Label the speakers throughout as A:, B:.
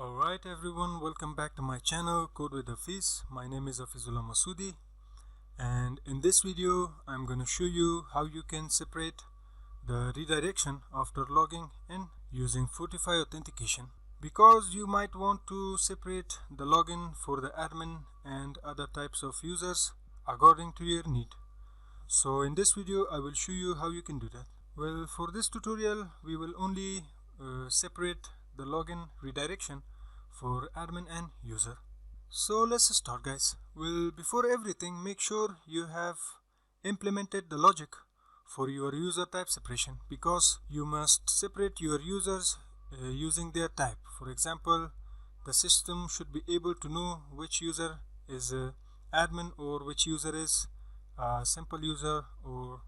A: Alright everyone, welcome back to my channel Code with Hafiz. My name is Hafizullah Masoudi, and in this video I'm going to show you how you can separate the redirection after logging in using Fortify authentication, because you might want to separate the login for the admin and other types of users according to your need. So in this video I will show you how you can do that. Well, for this tutorial we will only separate the login redirection for admin and user. So let's start, guys. Well, before everything, make sure you have implemented the logic for your user type separation, because you must separate your users using their type. For example, the system should be able to know which user is admin or which user is simple user, or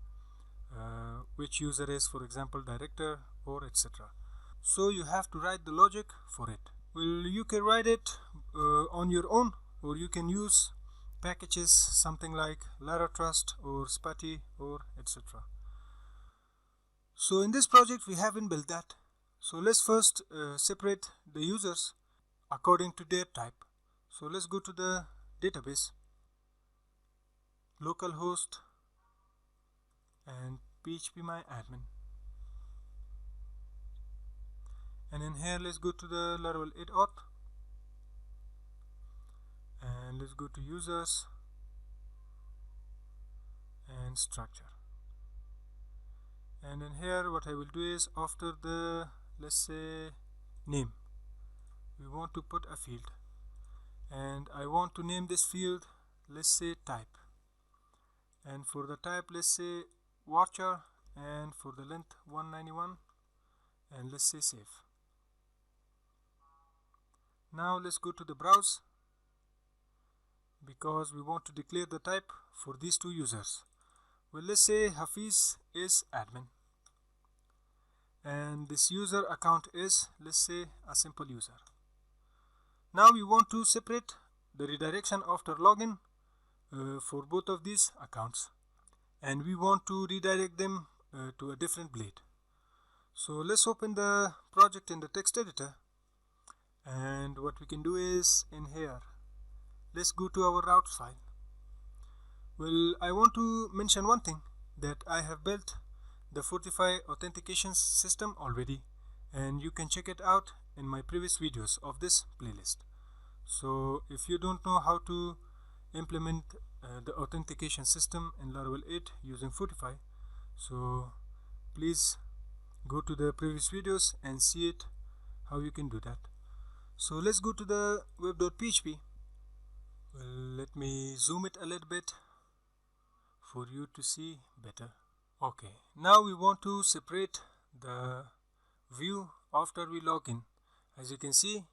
A: which user is, for example, director, or etc. So you have to write the logic for it. Well, you can write it on your own, or you can use packages something like Laravel or Spati or etc. So in this project we haven't built that. So let's first separate the users according to their type. So let's go to the database, localhost, and phpMyAdmin. And in here let's go to the Laravel 8 auth, and let's go to users and structure. And in here what I will do is, after the, let's say, name, we want to put a field, and I want to name this field, let's say, type, and for the type let's say varchar, and for the length 191, and let's say save. Now let's go to the browse, because we want to declare the type for these two users. Well, let's say Hafiz is admin, and this user account is, let's say, a simple user. Now we want to separate the redirection after login for both of these accounts, and we want to redirect them to a different blade. So let's open the project in the text editor, and what we can do is, in here let's go to our routes file. Well, I want to mention one thing, that I have built the Fortify authentication system already, and you can check it out in my previous videos of this playlist. So if you don't know how to implement the authentication system in Laravel 8 using Fortify, so please go to the previous videos and see it, how you can do that. So let's go to the web.php. Well, let me zoom it a little bit for you to see better. Okay, now we want to separate the view after we log in. As you can see,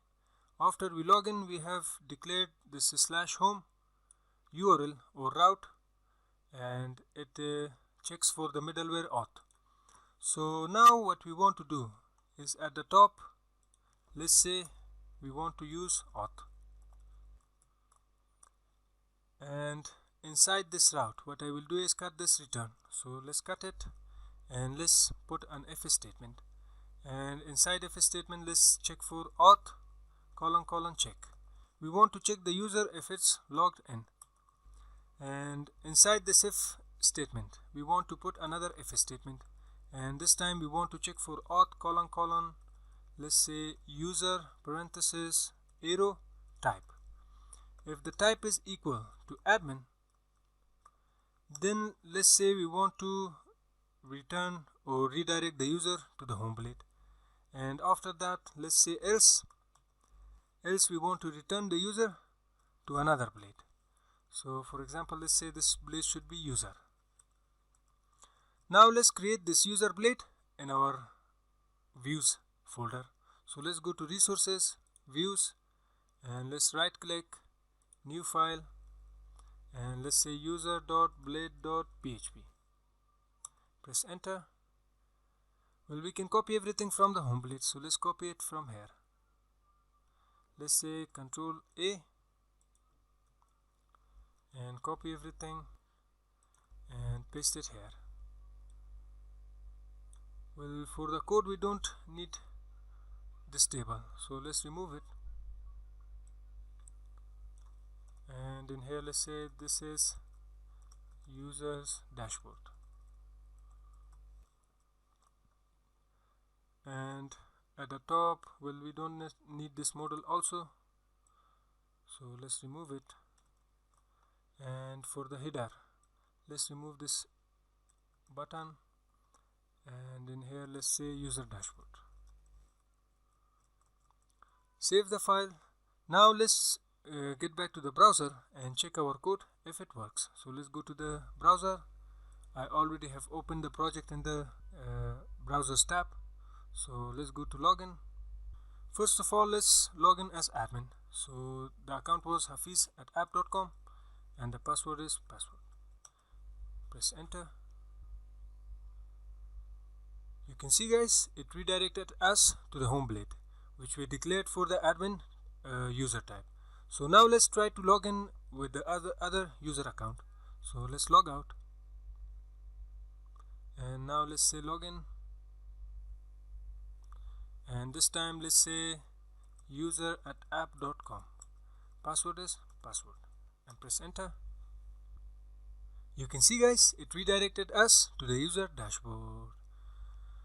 A: after we log in we have declared this /home URL or route, and it checks for the middleware auth. So now what we want to do is, at the top, let's say we want to use auth, and inside this route what I will do is cut this return. So let's cut it, and let's put an if statement, and inside if statement let's check for auth : check. We want to check the user if it's logged in, and inside this if statement we want to put another if statement, and this time we want to check for auth : let's say user parenthesis arrow type. If the type is equal to admin, then let's say we want to return or redirect the user to the home blade, and after that let's say else we want to return the user to another blade. So for example, let's say this blade should be user. Now let's create this user blade in our views folder. So let's go to resources, views, and let's right click, new file, and let's say user.blade.php. Press enter. Well, we can copy everything from the home blade, so let's copy it from here. Let's say Ctrl A and copy everything and paste it here. Well, for the code we don't need this table, so let's remove it. and in here let's say this is users dashboard, and at the top, well, we don't need this model also, so let's remove it. And for the header, let's remove this button, and in here let's say user dashboard. Save the file. Now let's get back to the browser and check our code if it works. So let's go to the browser. I already have opened the project in the browsers tab, so let's go to login. First of all, let's log in as admin. So the account was hafiz@app.com and the password is password. Press enter. You can see guys, it redirected us to the home blade, which we declared for the admin user type. So now let's try to log in with the other user account. So let's log out, and now let's say login, and this time let's say user@app.com. Password is password, and press enter. You can see guys, it redirected us to the user dashboard.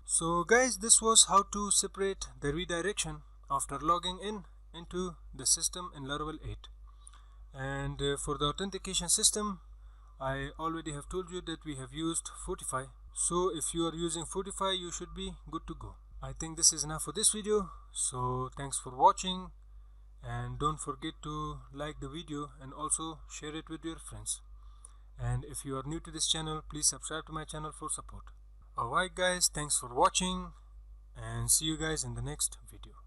A: So guys, this was how to separate the redirection after logging in into the system in Laravel 8. And for the authentication system, I already have told you that we have used Fortify. So if you are using Fortify, you should be good to go. I think this is enough for this video. So thanks for watching, and don't forget to like the video and also share it with your friends. And if you are new to this channel, please subscribe to my channel for support. Alright guys, thanks for watching, and see you guys in the next video.